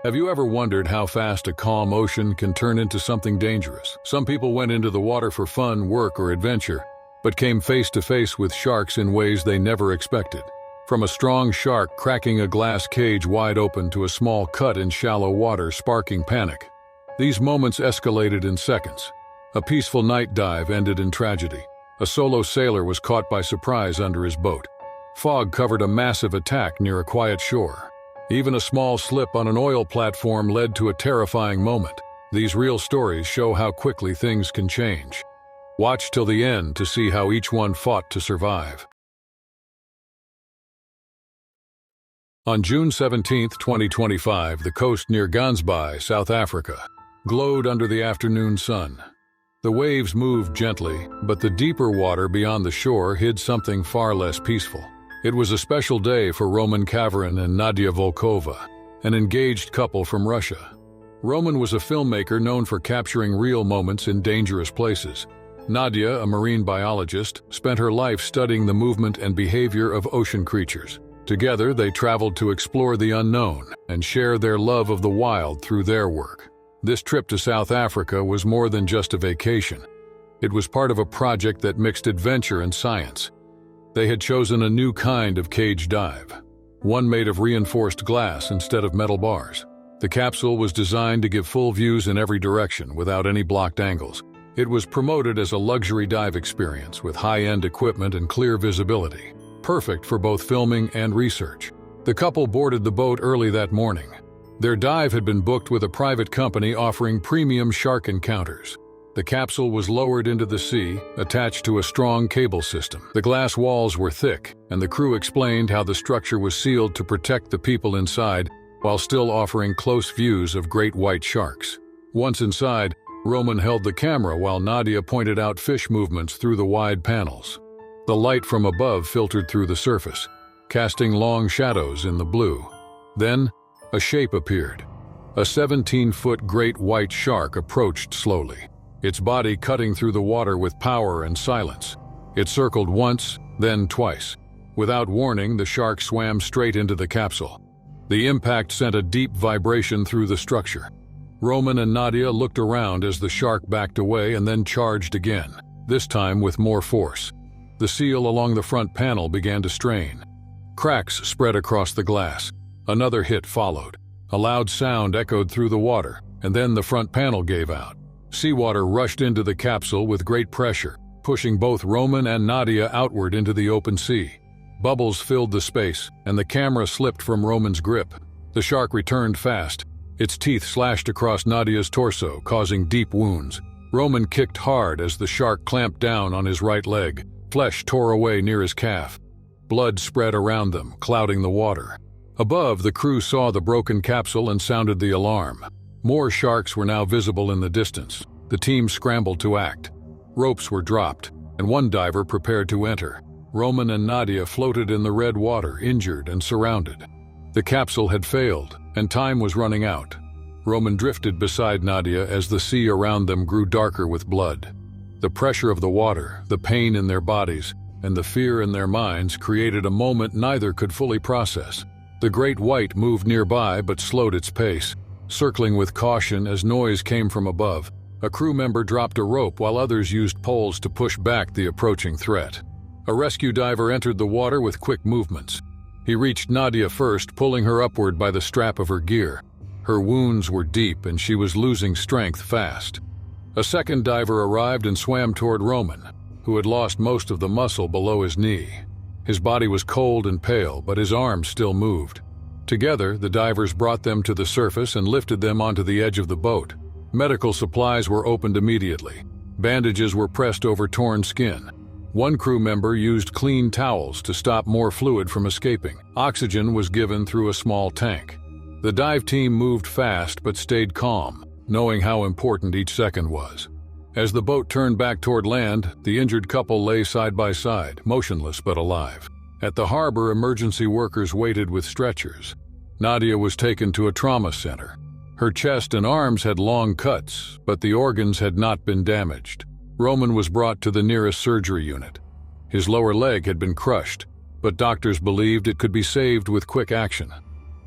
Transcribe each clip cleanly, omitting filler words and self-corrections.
Have you ever wondered how fast a calm ocean can turn into something dangerous? Some people went into the water for fun, work, or adventure, but came face to face with sharks in ways they never expected. From a strong shark cracking a glass cage wide open to a small cut in shallow water sparking panic. These moments escalated in seconds. A peaceful night dive ended in tragedy. A solo sailor was caught by surprise under his boat. Fog covered a massive attack near a quiet shore. Even a small slip on an oil platform led to a terrifying moment. These real stories show how quickly things can change. Watch till the end to see how each one fought to survive. On June 17, 2025, the coast near Gansbaai, South Africa, glowed under the afternoon sun. The waves moved gently, but the deeper water beyond the shore hid something far less peaceful. It was a special day for Roman Kavarin and Nadia Volkova, an engaged couple from Russia. Roman was a filmmaker known for capturing real moments in dangerous places. Nadia, a marine biologist, spent her life studying the movement and behavior of ocean creatures. Together, they traveled to explore the unknown and share their love of the wild through their work. This trip to South Africa was more than just a vacation. It was part of a project that mixed adventure and science. They had chosen a new kind of cage dive, one made of reinforced glass instead of metal bars. The capsule was designed to give full views in every direction without any blocked angles. It was promoted as a luxury dive experience with high-end equipment and clear visibility, perfect for both filming and research. The couple boarded the boat early that morning. Their dive had been booked with a private company offering premium shark encounters. The capsule was lowered into the sea, attached to a strong cable system. The glass walls were thick, and the crew explained how the structure was sealed to protect the people inside while still offering close views of great white sharks. Once inside, Roman held the camera while Nadia pointed out fish movements through the wide panels. The light from above filtered through the surface, casting long shadows in the blue. Then, a shape appeared. A 17-foot great white shark approached slowly, its body cutting through the water with power and silence. It circled once, then twice. Without warning, the shark swam straight into the capsule. The impact sent a deep vibration through the structure. Roman and Nadia looked around as the shark backed away and then charged again, this time with more force. The seal along the front panel began to strain. Cracks spread across the glass. Another hit followed. A loud sound echoed through the water, and then the front panel gave out. Seawater rushed into the capsule with great pressure, pushing both Roman and Nadia outward into the open sea. Bubbles filled the space, and the camera slipped from Roman's grip. The shark returned fast. Its teeth slashed across Nadia's torso, causing deep wounds. Roman kicked hard as the shark clamped down on his right leg. Flesh tore away near his calf. Blood spread around them, clouding the water. Above, the crew saw the broken capsule and sounded the alarm. More sharks were now visible in the distance. The team scrambled to act. Ropes were dropped, and one diver prepared to enter. Roman and Nadia floated in the red water, injured and surrounded. The capsule had failed, and time was running out. Roman drifted beside Nadia as the sea around them grew darker with blood. The pressure of the water, the pain in their bodies, and the fear in their minds created a moment neither could fully process. The great white moved nearby but slowed its pace, circling with caution as noise came from above. A crew member dropped a rope while others used poles to push back the approaching threat. A rescue diver entered the water with quick movements. He reached Nadia first, pulling her upward by the strap of her gear. Her wounds were deep and she was losing strength fast. A second diver arrived and swam toward Roman, who had lost most of the muscle below his knee. His body was cold and pale, but his arms still moved. Together, the divers brought them to the surface and lifted them onto the edge of the boat. Medical supplies were opened immediately. Bandages were pressed over torn skin. One crew member used clean towels to stop more fluid from escaping. Oxygen was given through a small tank. The dive team moved fast but stayed calm, knowing how important each second was. As the boat turned back toward land, the injured couple lay side by side, motionless but alive. At the harbor, emergency workers waited with stretchers. Nadia was taken to a trauma center. Her chest and arms had long cuts, but the organs had not been damaged. Roman was brought to the nearest surgery unit. His lower leg had been crushed, but doctors believed it could be saved with quick action.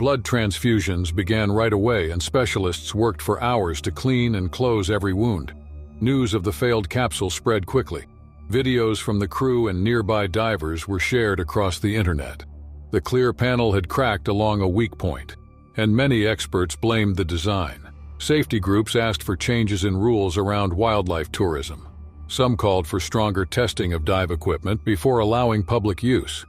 Blood transfusions began right away, and specialists worked for hours to clean and close every wound. News of the failed capsule spread quickly. Videos from the crew and nearby divers were shared across the internet. The clear panel had cracked along a weak point, and many experts blamed the design. Safety groups asked for changes in rules around wildlife tourism. Some called for stronger testing of dive equipment before allowing public use.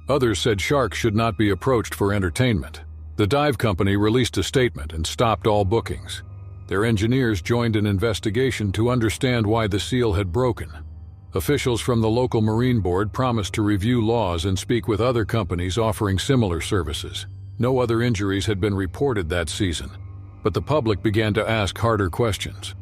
Others said sharks should not be approached for entertainment. The dive company released a statement and stopped all bookings. Their engineers joined an investigation to understand why the seal had broken. Officials from the local marine board promised to review laws and speak with other companies offering similar services. No other injuries had been reported that season, but the public began to ask harder questions.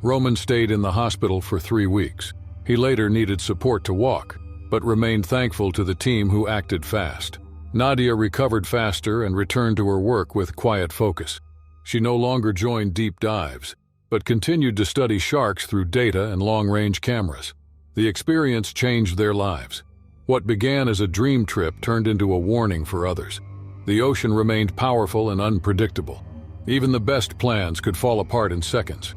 Roman stayed in the hospital for 3 weeks. He later needed support to walk, but remained thankful to the team who acted fast. Nadia recovered faster and returned to her work with quiet focus. She no longer joined deep dives, but continued to study sharks through data and long-range cameras. The experience changed their lives. What began as a dream trip turned into a warning for others. The ocean remained powerful and unpredictable. Even the best plans could fall apart in seconds.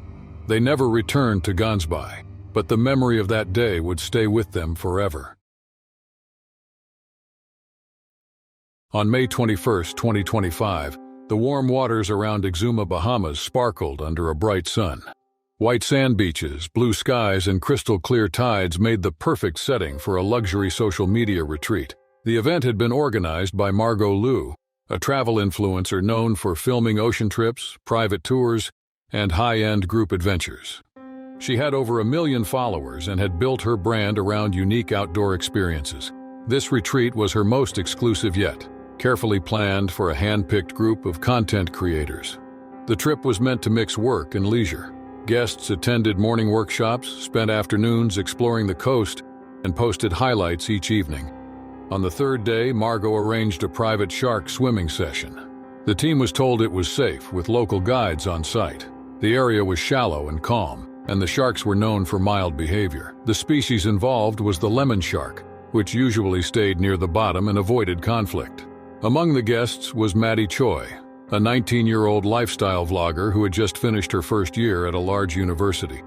They never returned to Gansbai, but the memory of that day would stay with them forever. On May 21, 2025, the warm waters around Exuma, Bahamas sparkled under a bright sun. White sand beaches, blue skies, and crystal-clear tides made the perfect setting for a luxury social media retreat. The event had been organized by Margot Liu, a travel influencer known for filming ocean trips, private tours, and high-end group adventures. She had over 1 million followers and had built her brand around unique outdoor experiences. This retreat was her most exclusive yet, carefully planned for a hand-picked group of content creators. The trip was meant to mix work and leisure. Guests attended morning workshops, spent afternoons exploring the coast, and posted highlights each evening. On the third day, Margot arranged a private shark swimming session. The team was told it was safe, with local guides on site. The area was shallow and calm, and the sharks were known for mild behavior. The species involved was the lemon shark, which usually stayed near the bottom and avoided conflict. Among the guests was Maddie Choi, a 19-year-old lifestyle vlogger who had just finished her first year at a large university.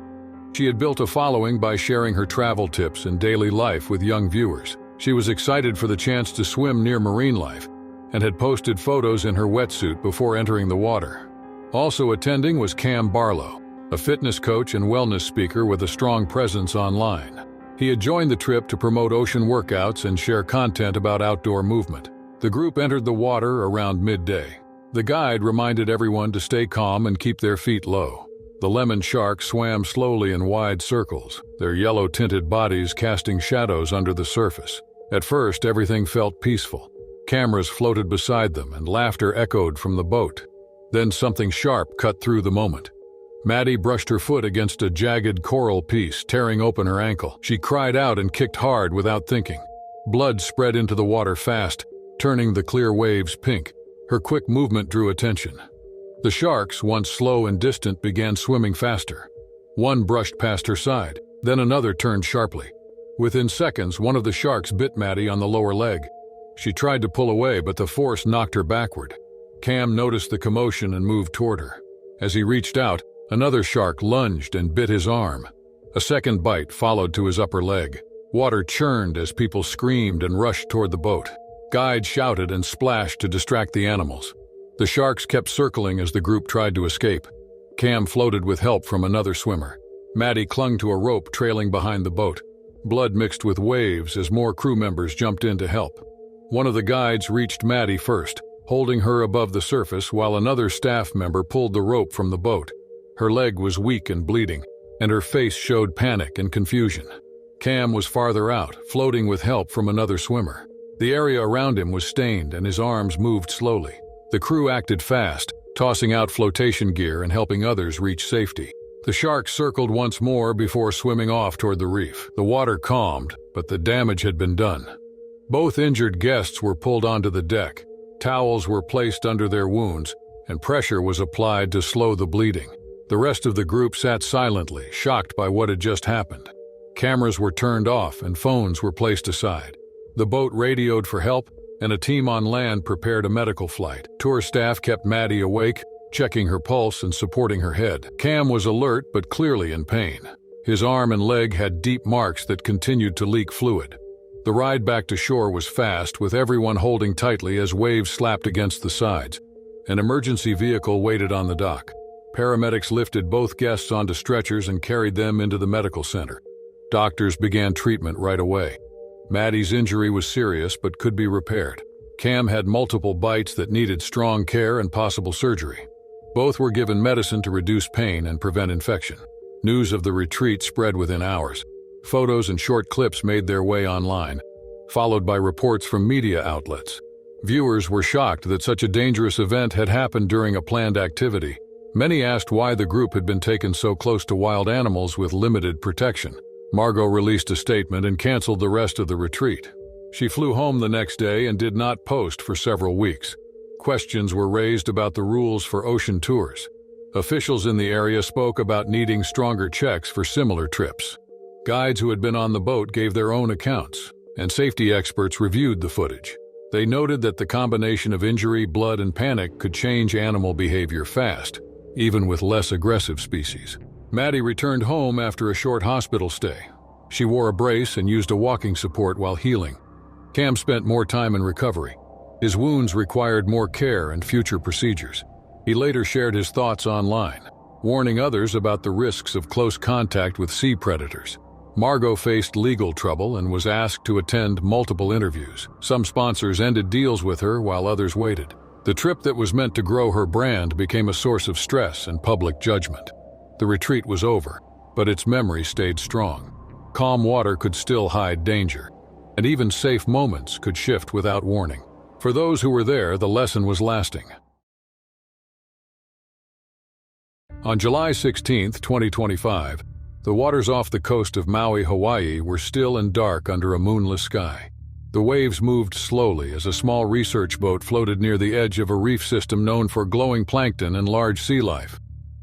She had built a following by sharing her travel tips and daily life with young viewers. She was excited for the chance to swim near marine life and had posted photos in her wetsuit before entering the water. Also attending was Cam Barlow, a fitness coach and wellness speaker with a strong presence online. He had joined the trip to promote ocean workouts and share content about outdoor movement. The group entered the water around midday. The guide reminded everyone to stay calm and keep their feet low. The lemon sharks swam slowly in wide circles, their yellow-tinted bodies casting shadows under the surface. At first, everything felt peaceful. Cameras floated beside them and laughter echoed from the boat. Then something sharp cut through the moment. Maddie brushed her foot against a jagged coral piece, tearing open her ankle. She cried out and kicked hard without thinking. Blood spread into the water fast, turning the clear waves pink. Her quick movement drew attention. The sharks, once slow and distant, began swimming faster. One brushed past her side, then another turned sharply. Within seconds, one of the sharks bit Maddie on the lower leg. She tried to pull away, but the force knocked her backward. Cam noticed the commotion and moved toward her. As he reached out, another shark lunged and bit his arm. A second bite followed to his upper leg. Water churned as people screamed and rushed toward the boat. Guides shouted and splashed to distract the animals. The sharks kept circling as the group tried to escape. Cam floated with help from another swimmer. Maddie clung to a rope trailing behind the boat. Blood mixed with waves as more crew members jumped in to help. One of the guides reached Maddie first, holding her above the surface while another staff member pulled the rope from the boat. Her leg was weak and bleeding, and her face showed panic and confusion. Cam was farther out, floating with help from another swimmer. The area around him was stained and his arms moved slowly. The crew acted fast, tossing out flotation gear and helping others reach safety. The sharks circled once more before swimming off toward the reef. The water calmed, but the damage had been done. Both injured guests were pulled onto the deck. Towels were placed under their wounds, and pressure was applied to slow the bleeding. The rest of the group sat silently, shocked by what had just happened. Cameras were turned off and phones were placed aside. The boat radioed for help, and a team on land prepared a medical flight. Tour staff kept Maddie awake, checking her pulse and supporting her head. Cam was alert but clearly in pain. His arm and leg had deep marks that continued to leak fluid. The ride back to shore was fast, with everyone holding tightly as waves slapped against the sides. An emergency vehicle waited on the dock. Paramedics lifted both guests onto stretchers and carried them into the medical center. Doctors began treatment right away. Maddie's injury was serious but could be repaired. Cam had multiple bites that needed strong care and possible surgery. Both were given medicine to reduce pain and prevent infection. News of the retreat spread within hours. Photos and short clips made their way online, followed by reports from media outlets. Viewers were shocked that such a dangerous event had happened during a planned activity. Many asked why the group had been taken so close to wild animals with limited protection. Margot released a statement and canceled the rest of the retreat. She flew home the next day and did not post for several weeks. Questions were raised about the rules for ocean tours. Officials in the area spoke about needing stronger checks for similar trips. Guides who had been on the boat gave their own accounts, and safety experts reviewed the footage. They noted that the combination of injury, blood, and panic could change animal behavior fast, even with less aggressive species. Maddie returned home after a short hospital stay. She wore a brace and used a walking support while healing. Cam spent more time in recovery. His wounds required more care and future procedures. He later shared his thoughts online, warning others about the risks of close contact with sea predators. Margot faced legal trouble and was asked to attend multiple interviews. Some sponsors ended deals with her while others waited. The trip that was meant to grow her brand became a source of stress and public judgment. The retreat was over, but its memory stayed strong. Calm water could still hide danger, and even safe moments could shift without warning. For those who were there, the lesson was lasting. On July 16, 2025, the waters off the coast of Maui, Hawaii were still and dark under a moonless sky. The waves moved slowly as a small research boat floated near the edge of a reef system known for glowing plankton and large sea life.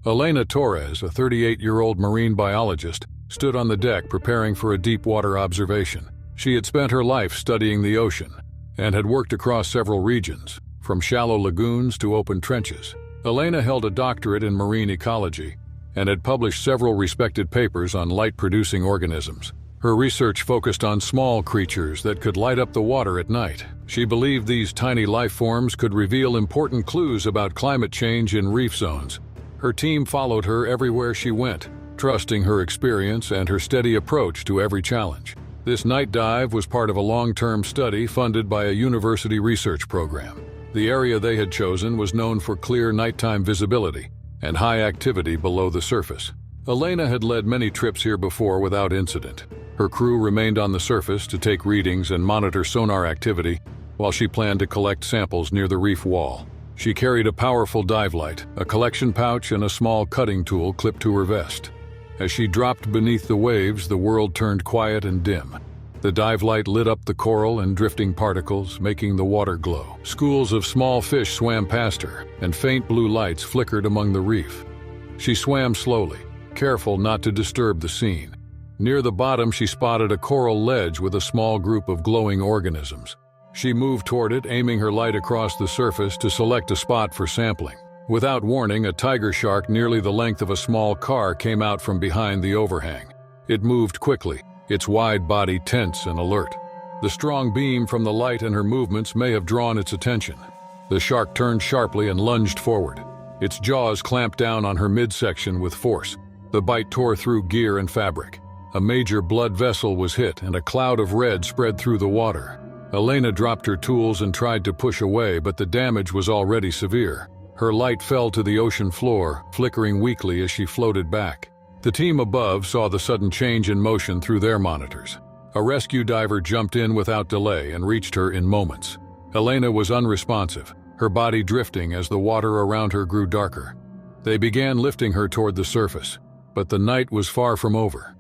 Elena Torres, a 38-year-old marine biologist, stood on the deck preparing for a deep-water observation. She had spent her life studying the ocean and had worked across several regions, from shallow lagoons to open trenches. Elena held a doctorate in marine ecology and had published several respected papers on light-producing organisms. Her research focused on small creatures that could light up the water at night. She believed these tiny life forms could reveal important clues about climate change in reef zones. Her team followed her everywhere she went, trusting her experience and her steady approach to every challenge. This night dive was part of a long-term study funded by a university research program. The area they had chosen was known for clear nighttime visibility and high activity below the surface. Elena had led many trips here before without incident. Her crew remained on the surface to take readings and monitor sonar activity, while she planned to collect samples near the reef wall. She carried a powerful dive light, a collection pouch, and a small cutting tool clipped to her vest. As she dropped beneath the waves, the world turned quiet and dim. The dive light lit up the coral and drifting particles, making the water glow. Schools of small fish swam past her, and faint blue lights flickered among the reef. She swam slowly, careful not to disturb the scene. Near the bottom, she spotted a coral ledge with a small group of glowing organisms. She moved toward it, aiming her light across the surface to select a spot for sampling. Without warning, a tiger shark nearly the length of a small car came out from behind the overhang. It moved quickly, its wide body tense and alert. The strong beam from the light and her movements may have drawn its attention. The shark turned sharply and lunged forward. Its jaws clamped down on her midsection with force. The bite tore through gear and fabric. A major blood vessel was hit, and a cloud of red spread through the water. Elena dropped her tools and tried to push away, but the damage was already severe. Her light fell to the ocean floor, flickering weakly as she floated back. The team above saw the sudden change in motion through their monitors. A rescue diver jumped in without delay and reached her in moments. Elena was unresponsive, her body drifting as the water around her grew darker. They began lifting her toward the surface, but the night was far from over.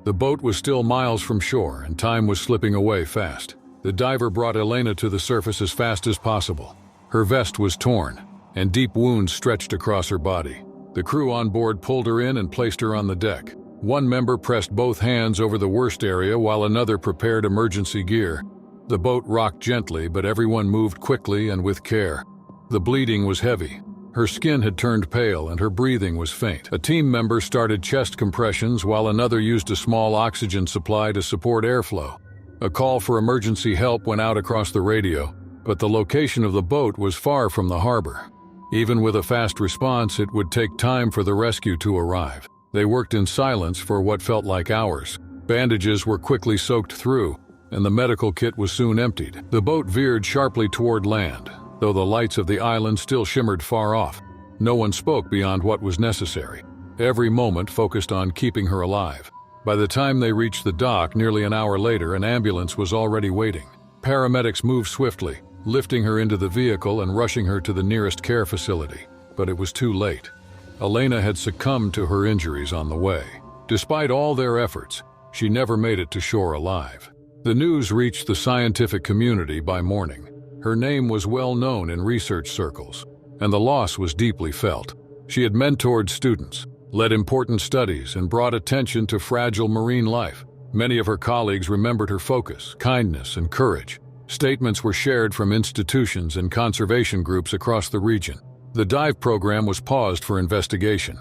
The boat was still miles from shore, and time was slipping away fast. The diver brought Elena to the surface as fast as possible. Her vest was torn, and deep wounds stretched across her body. The crew on board pulled her in and placed her on the deck. One member pressed both hands over the worst area while another prepared emergency gear. The boat rocked gently, but everyone moved quickly and with care. The bleeding was heavy. Her skin had turned pale and her breathing was faint. A team member started chest compressions while another used a small oxygen supply to support airflow. A call for emergency help went out across the radio, but the location of the boat was far from the harbor. Even with a fast response, it would take time for the rescue to arrive. They worked in silence for what felt like hours. Bandages were quickly soaked through, and the medical kit was soon emptied. The boat veered sharply toward land, though the lights of the island still shimmered far off. No one spoke beyond what was necessary. Every moment focused on keeping her alive. By the time they reached the dock nearly an hour later, an ambulance was already waiting. Paramedics moved swiftly, lifting her into the vehicle and rushing her to the nearest care facility. But it was too late. Elena had succumbed to her injuries on the way. Despite all their efforts, she never made it to shore alive. The news reached the scientific community by morning. Her name was well known in research circles, and the loss was deeply felt. She had mentored students, led important studies, and brought attention to fragile marine life. Many of her colleagues remembered her focus, kindness, and courage. Statements were shared from institutions and conservation groups across the region. The dive program was paused for investigation.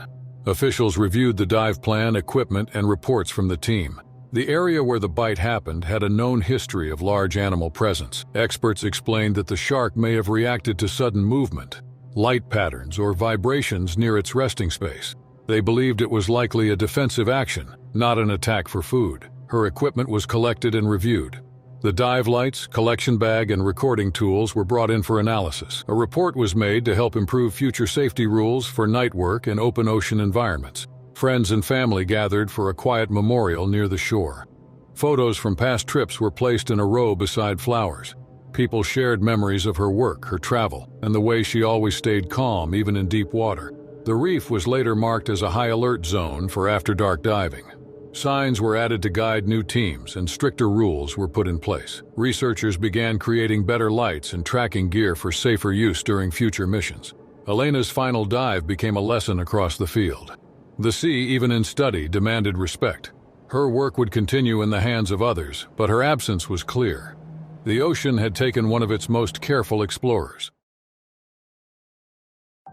Officials reviewed the dive plan, equipment, and reports from the team. The area where the bite happened had a known history of large animal presence. Experts explained that the shark may have reacted to sudden movement, light patterns, or vibrations near its resting space. They believed it was likely a defensive action, not an attack for food. Her equipment was collected and reviewed. The dive lights, collection bag, and recording tools were brought in for analysis. A report was made to help improve future safety rules for night work in open ocean environments. Friends and family gathered for a quiet memorial near the shore. Photos from past trips were placed in a row beside flowers. People shared memories of her work, her travel, and the way she always stayed calm even in deep water. The reef was later marked as a high-alert zone for after-dark diving. Signs were added to guide new teams, and stricter rules were put in place. Researchers began creating better lights and tracking gear for safer use during future missions. Elena's final dive became a lesson across the field. The sea, even in study, demanded respect. Her work would continue in the hands of others, but her absence was clear. The ocean had taken one of its most careful explorers.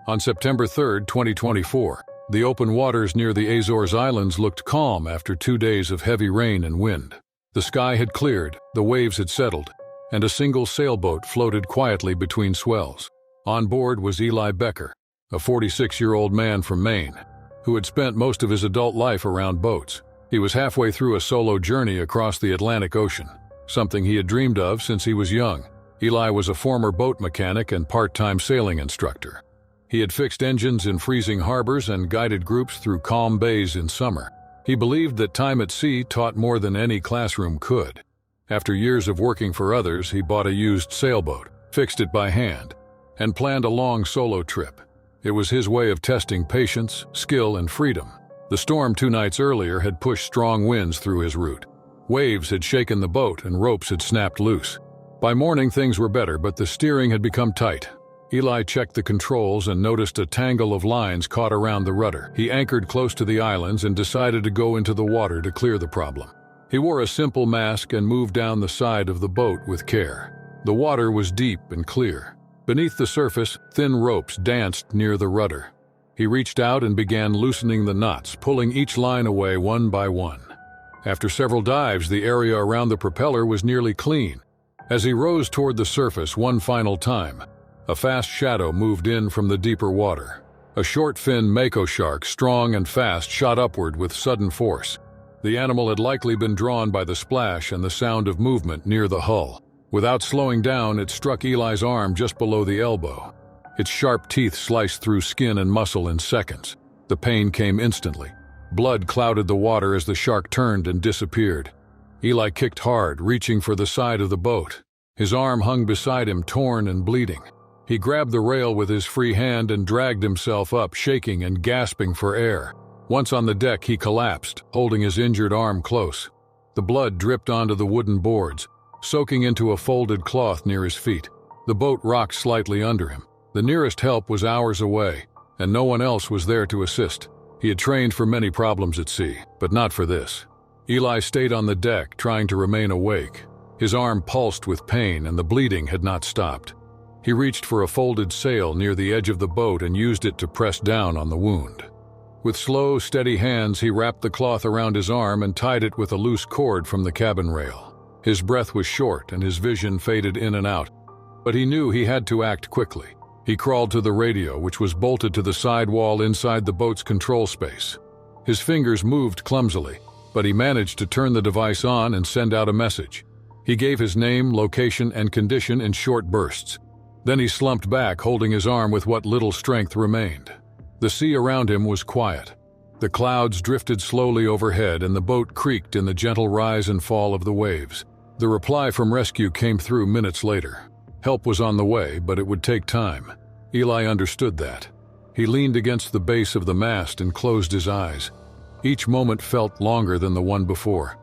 On September 3, 2024, the open waters near the Azores Islands looked calm after 2 days of heavy rain and wind. The sky had cleared, the waves had settled, and a single sailboat floated quietly between swells. On board was Eli Becker, a 46-year-old man from Maine, who had spent most of his adult life around boats. He was halfway through a solo journey across the Atlantic Ocean, something he had dreamed of since he was young. Eli was a former boat mechanic and part-time sailing instructor. He had fixed engines in freezing harbors and guided groups through calm bays in summer. He believed that time at sea taught more than any classroom could. After years of working for others, he bought a used sailboat, fixed it by hand, and planned a long solo trip. It was his way of testing patience, skill, and freedom. The storm 2 nights earlier had pushed strong winds through his route. Waves had shaken the boat and ropes had snapped loose. By morning things were better, but the steering had become tight. Eli checked the controls and noticed a tangle of lines caught around the rudder. He anchored close to the islands and decided to go into the water to clear the problem. He wore a simple mask and moved down the side of the boat with care. The water was deep and clear. Beneath the surface, thin ropes danced near the rudder. He reached out and began loosening the knots, pulling each line away one by one. After several dives, the area around the propeller was nearly clean. As he rose toward the surface one final time, a fast shadow moved in from the deeper water. A short-finned mako shark, strong and fast, shot upward with sudden force. The animal had likely been drawn by the splash and the sound of movement near the hull. Without slowing down, it struck Eli's arm just below the elbow. Its sharp teeth sliced through skin and muscle in seconds. The pain came instantly. Blood clouded the water as the shark turned and disappeared. Eli kicked hard, reaching for the side of the boat. His arm hung beside him, torn and bleeding. He grabbed the rail with his free hand and dragged himself up, shaking and gasping for air. Once on the deck, he collapsed, holding his injured arm close. The blood dripped onto the wooden boards, soaking into a folded cloth near his feet. The boat rocked slightly under him. The nearest help was hours away, and no one else was there to assist. He had trained for many problems at sea, but not for this. Eli stayed on the deck, trying to remain awake. His arm pulsed with pain and the bleeding had not stopped. He reached for a folded sail near the edge of the boat and used it to press down on the wound. With slow, steady hands, he wrapped the cloth around his arm and tied it with a loose cord from the cabin rail. His breath was short and his vision faded in and out, but he knew he had to act quickly. He crawled to the radio, which was bolted to the side wall inside the boat's control space. His fingers moved clumsily, but he managed to turn the device on and send out a message. He gave his name, location, and condition in short bursts. Then he slumped back, holding his arm with what little strength remained. The sea around him was quiet. The clouds drifted slowly overhead and the boat creaked in the gentle rise and fall of the waves. The reply from rescue came through minutes later. Help was on the way, but it would take time. Eli understood that. He leaned against the base of the mast and closed his eyes. Each moment felt longer than the one before.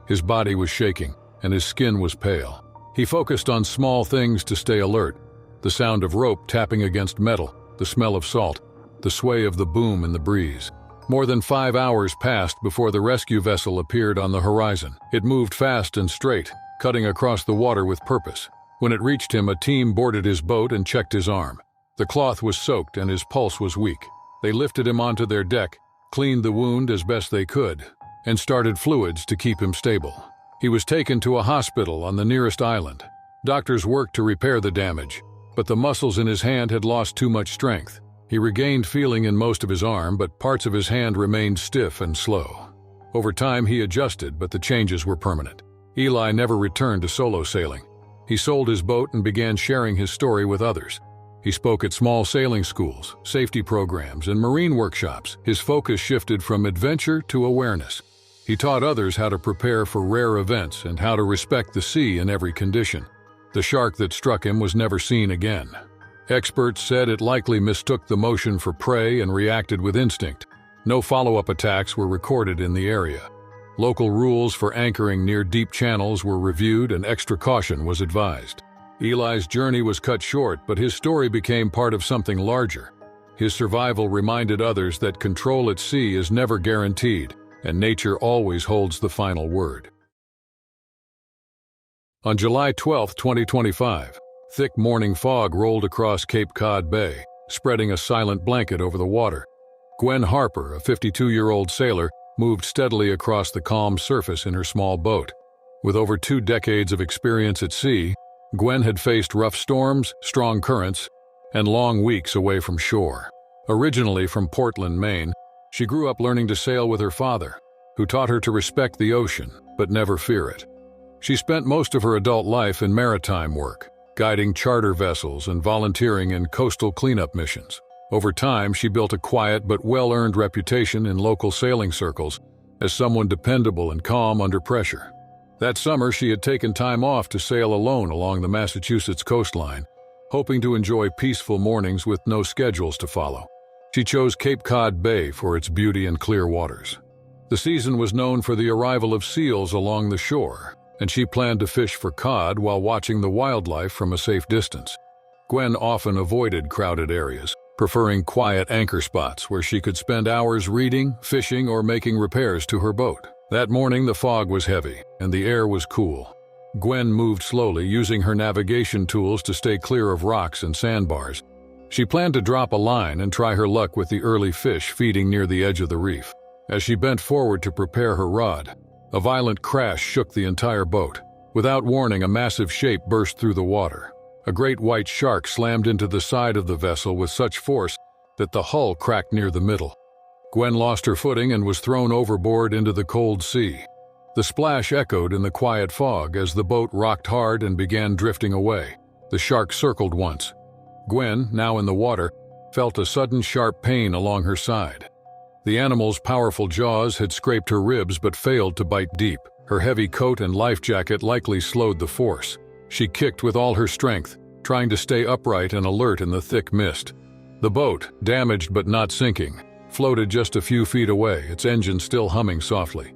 His body was shaking, and his skin was pale. He focused on small things to stay alert: the sound of rope tapping against metal, the smell of salt, the sway of the boom in the breeze. More than 5 hours passed before the rescue vessel appeared on the horizon. It moved fast and straight, cutting across the water with purpose. When it reached him, a team boarded his boat and checked his arm. The cloth was soaked and his pulse was weak. They lifted him onto their deck, cleaned the wound as best they could, and started fluids to keep him stable. He was taken to a hospital on the nearest island. Doctors worked to repair the damage, but the muscles in his hand had lost too much strength. He regained feeling in most of his arm, but parts of his hand remained stiff and slow. Over time, he adjusted, but the changes were permanent. Eli never returned to solo sailing. He sold his boat and began sharing his story with others. He spoke at small sailing schools, safety programs, and marine workshops. His focus shifted from adventure to awareness. He taught others how to prepare for rare events and how to respect the sea in every condition. The shark that struck him was never seen again. Experts said it likely mistook the motion for prey and reacted with instinct. No follow-up attacks were recorded in the area. Local rules for anchoring near deep channels were reviewed and extra caution was advised. Eli's journey was cut short, but his story became part of something larger. His survival reminded others that control at sea is never guaranteed, and nature always holds the final word. On July 12, 2025, thick morning fog rolled across Cape Cod Bay, spreading a silent blanket over the water. Gwen Harper, a 52-year-old sailor, moved steadily across the calm surface in her small boat. With over 2 decades of experience at sea, Gwen had faced rough storms, strong currents, and long weeks away from shore. Originally from Portland, Maine, she grew up learning to sail with her father, who taught her to respect the ocean, but never fear it. She spent most of her adult life in maritime work, guiding charter vessels and volunteering in coastal cleanup missions. Over time, she built a quiet but well-earned reputation in local sailing circles as someone dependable and calm under pressure. That summer, she had taken time off to sail alone along the Massachusetts coastline, hoping to enjoy peaceful mornings with no schedules to follow. She chose Cape Cod Bay for its beauty and clear waters. The season was known for the arrival of seals along the shore, and she planned to fish for cod while watching the wildlife from a safe distance. Gwen often avoided crowded areas, preferring quiet anchor spots where she could spend hours reading, fishing, or making repairs to her boat. That morning, the fog was heavy, and the air was cool. Gwen moved slowly, using her navigation tools to stay clear of rocks and sandbars. She planned to drop a line and try her luck with the early fish feeding near the edge of the reef. As she bent forward to prepare her rod, a violent crash shook the entire boat. Without warning, a massive shape burst through the water. A great white shark slammed into the side of the vessel with such force that the hull cracked near the middle. Gwen lost her footing and was thrown overboard into the cold sea. The splash echoed in the quiet fog as the boat rocked hard and began drifting away. The shark circled once. Gwen, now in the water, felt a sudden sharp pain along her side. The animal's powerful jaws had scraped her ribs but failed to bite deep. Her heavy coat and life jacket likely slowed the force. She kicked with all her strength, trying to stay upright and alert in the thick mist. The boat, damaged but not sinking, floated just a few feet away, its engine still humming softly.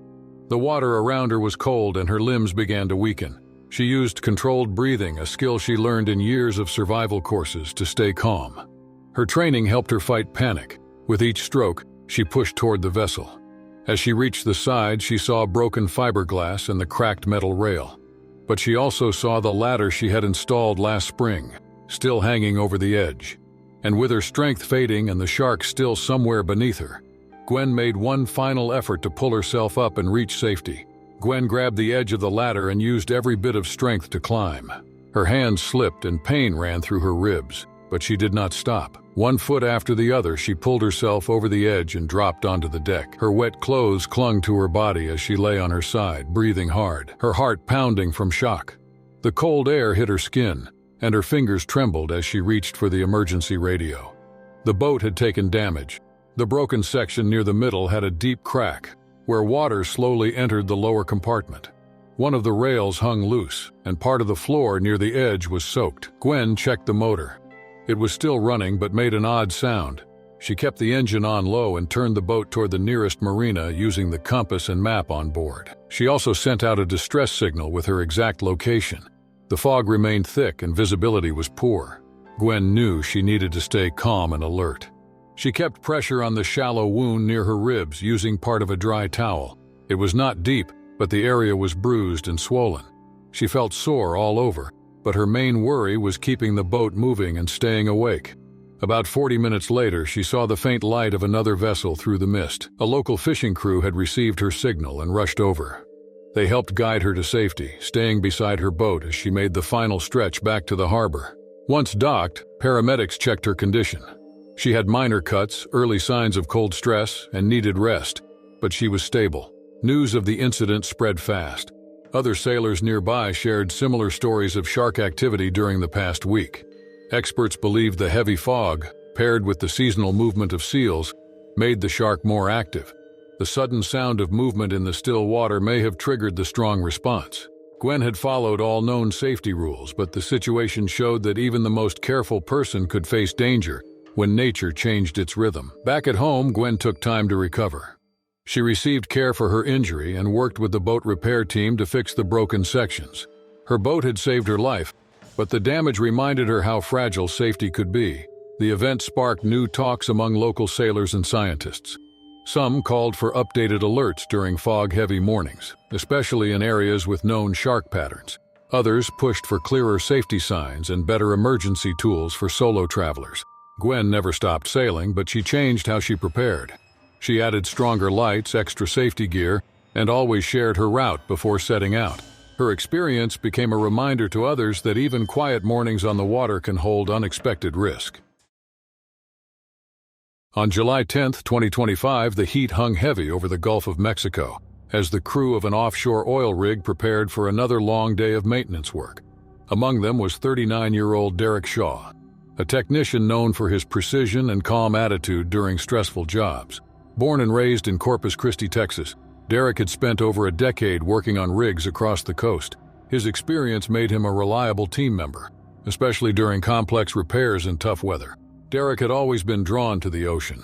The water around her was cold and her limbs began to weaken. She used controlled breathing, a skill she learned in years of survival courses, to stay calm. Her training helped her fight panic. With each stroke, she pushed toward the vessel. As she reached the side, she saw broken fiberglass and the cracked metal rail. But she also saw the ladder she had installed last spring, still hanging over the edge. And with her strength fading and the shark still somewhere beneath her, Gwen made one final effort to pull herself up and reach safety. Gwen grabbed the edge of the ladder and used every bit of strength to climb. Her hands slipped and pain ran through her ribs, but she did not stop. One foot after the other, she pulled herself over the edge and dropped onto the deck. Her wet clothes clung to her body as she lay on her side, breathing hard, her heart pounding from shock. The cold air hit her skin, and her fingers trembled as she reached for the emergency radio. The boat had taken damage. The broken section near the middle had a deep crack, where water slowly entered the lower compartment. One of the rails hung loose, and part of the floor near the edge was soaked. Gwen checked the motor. It was still running but made an odd sound. She kept the engine on low and turned the boat toward the nearest marina using the compass and map on board. She also sent out a distress signal with her exact location. The fog remained thick and visibility was poor. Gwen knew she needed to stay calm and alert. She kept pressure on the shallow wound near her ribs using part of a dry towel. It was not deep, but the area was bruised and swollen. She felt sore all over, but her main worry was keeping the boat moving and staying awake. About 40 minutes later, she saw the faint light of another vessel through the mist. A local fishing crew had received her signal and rushed over. They helped guide her to safety, staying beside her boat as she made the final stretch back to the harbor. Once docked, paramedics checked her condition. She had minor cuts, early signs of cold stress, and needed rest, but she was stable. News of the incident spread fast. Other sailors nearby shared similar stories of shark activity during the past week. Experts believed the heavy fog, paired with the seasonal movement of seals, made the shark more active. The sudden sound of movement in the still water may have triggered the strong response. Gwen had followed all known safety rules, but the situation showed that even the most careful person could face danger when nature changed its rhythm. Back at home, Gwen took time to recover. She received care for her injury and worked with the boat repair team to fix the broken sections. Her boat had saved her life, but the damage reminded her how fragile safety could be. The event sparked new talks among local sailors and scientists. Some called for updated alerts during fog-heavy mornings, especially in areas with known shark patterns. Others pushed for clearer safety signs and better emergency tools for solo travelers. Gwen never stopped sailing, but she changed how she prepared. She added stronger lights, extra safety gear, and always shared her route before setting out. Her experience became a reminder to others that even quiet mornings on the water can hold unexpected risk. On July 10, 2025, the heat hung heavy over the Gulf of Mexico as the crew of an offshore oil rig prepared for another long day of maintenance work. Among them was 39-year-old Derek Shaw, a technician known for his precision and calm attitude during stressful jobs. Born and raised in Corpus Christi, Texas, Derek had spent over a decade working on rigs across the coast. His experience made him a reliable team member, especially during complex repairs and tough weather. Derek had always been drawn to the ocean.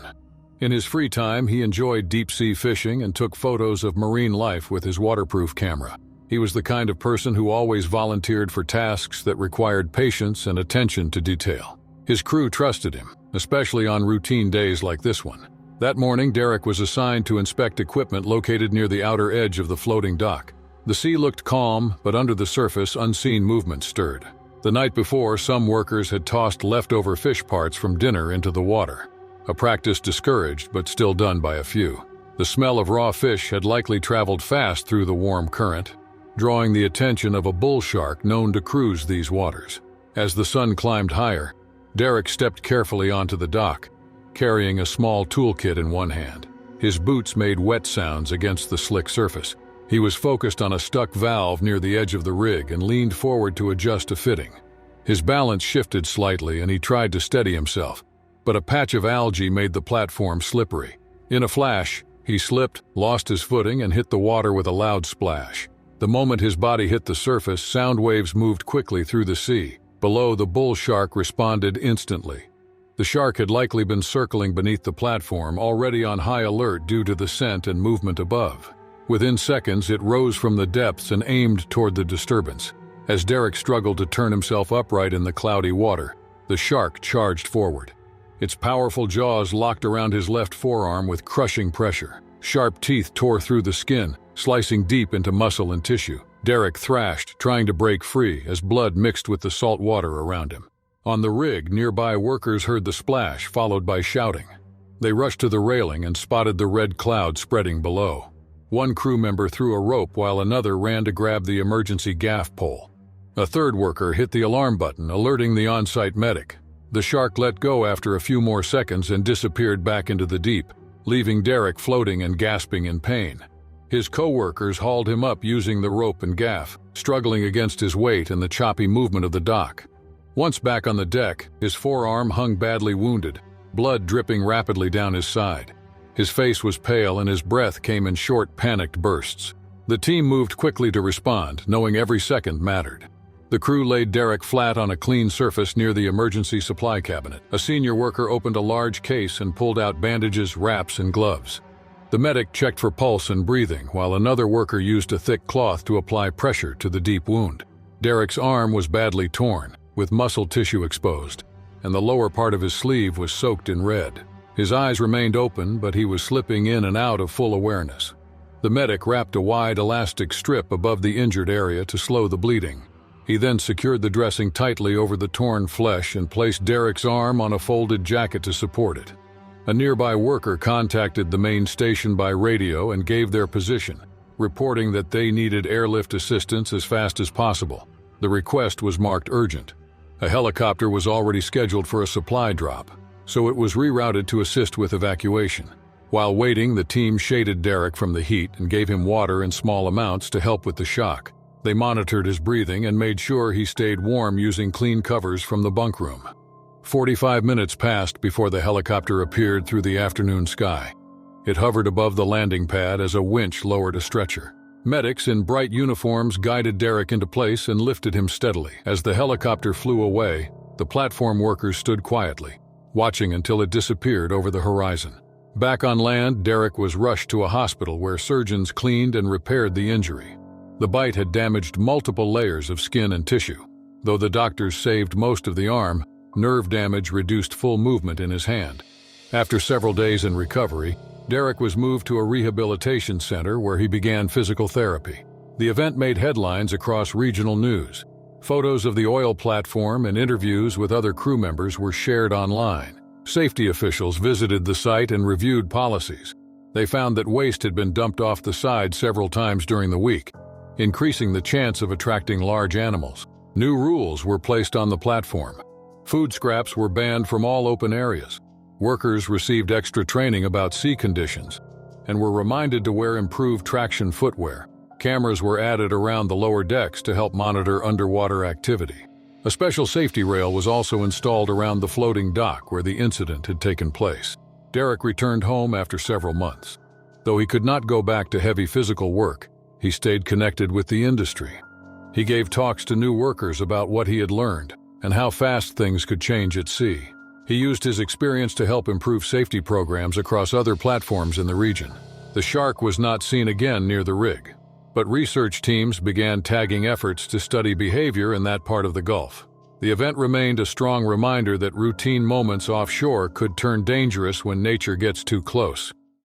In his free time, he enjoyed deep-sea fishing and took photos of marine life with his waterproof camera. He was the kind of person who always volunteered for tasks that required patience and attention to detail. His crew trusted him, especially on routine days like this one. That morning, Derek was assigned to inspect equipment located near the outer edge of the floating dock. The sea looked calm, but under the surface, unseen movement stirred. The night before, some workers had tossed leftover fish parts from dinner into the water, a practice discouraged but still done by a few. The smell of raw fish had likely traveled fast through the warm current, drawing the attention of a bull shark known to cruise these waters. As the sun climbed higher, Derek stepped carefully onto the dock, carrying a small toolkit in one hand. His boots made wet sounds against the slick surface. He was focused on a stuck valve near the edge of the rig and leaned forward to adjust a fitting. His balance shifted slightly and he tried to steady himself, but a patch of algae made the platform slippery. In a flash, he slipped, lost his footing, and hit the water with a loud splash. The moment his body hit the surface, sound waves moved quickly through the sea. Below, the bull shark responded instantly. The shark had likely been circling beneath the platform, already on high alert due to the scent and movement above. Within seconds, it rose from the depths and aimed toward the disturbance. As Derek struggled to turn himself upright in the cloudy water, the shark charged forward. Its powerful jaws locked around his left forearm with crushing pressure. Sharp teeth tore through the skin, slicing deep into muscle and tissue. Derek thrashed, trying to break free as blood mixed with the salt water around him. On the rig, nearby workers heard the splash, followed by shouting. They rushed to the railing and spotted the red cloud spreading below. One crew member threw a rope while another ran to grab the emergency gaff pole. A third worker hit the alarm button, alerting the on-site medic. The shark let go after a few more seconds and disappeared back into the deep, leaving Derek floating and gasping in pain. His co-workers hauled him up using the rope and gaff, struggling against his weight and the choppy movement of the dock. Once back on the deck, his forearm hung badly wounded, blood dripping rapidly down his side. His face was pale and his breath came in short, panicked bursts. The team moved quickly to respond, knowing every second mattered. The crew laid Derek flat on a clean surface near the emergency supply cabinet. A senior worker opened a large case and pulled out bandages, wraps, and gloves. The medic checked for pulse and breathing, while another worker used a thick cloth to apply pressure to the deep wound. Derek's arm was badly torn, with muscle tissue exposed, and the lower part of his sleeve was soaked in red. His eyes remained open, but he was slipping in and out of full awareness. The medic wrapped a wide elastic strip above the injured area to slow the bleeding. He then secured the dressing tightly over the torn flesh and placed Derek's arm on a folded jacket to support it. A nearby worker contacted the main station by radio and gave their position, reporting that they needed airlift assistance as fast as possible. The request was marked urgent. A helicopter was already scheduled for a supply drop, so it was rerouted to assist with evacuation. While waiting, the team shaded Derek from the heat and gave him water in small amounts to help with the shock. They monitored his breathing and made sure he stayed warm using clean covers from the bunk room. 45 minutes passed before the helicopter appeared through the afternoon sky. It hovered above the landing pad as a winch lowered a stretcher. Medics in bright uniforms guided Derek into place and lifted him steadily. As the helicopter flew away, the platform workers stood quietly, watching until it disappeared over the horizon. Back on land, Derek was rushed to a hospital where surgeons cleaned and repaired the injury. The bite had damaged multiple layers of skin and tissue. Though the doctors saved most of the arm, nerve damage reduced full movement in his hand. After several days in recovery, Derek was moved to a rehabilitation center where he began physical therapy. The event made headlines across regional news. Photos of the oil platform and interviews with other crew members were shared online. Safety officials visited the site and reviewed policies. They found that waste had been dumped off the side several times during the week, increasing the chance of attracting large animals. New rules were placed on the platform. Food scraps were banned from all open areas. Workers received extra training about sea conditions and were reminded to wear improved traction footwear. Cameras were added around the lower decks to help monitor underwater activity. A special safety rail was also installed around the floating dock where the incident had taken place. Derek returned home after several months. Though he could not go back to heavy physical work, he stayed connected with the industry. He gave talks to new workers about what he had learned and how fast things could change at sea. He used his experience to help improve safety programs across other platforms in the region. The shark was not seen again near the rig, but research teams began tagging efforts to study behavior in that part of the Gulf. The event remained a strong reminder that routine moments offshore could turn dangerous when nature gets too close.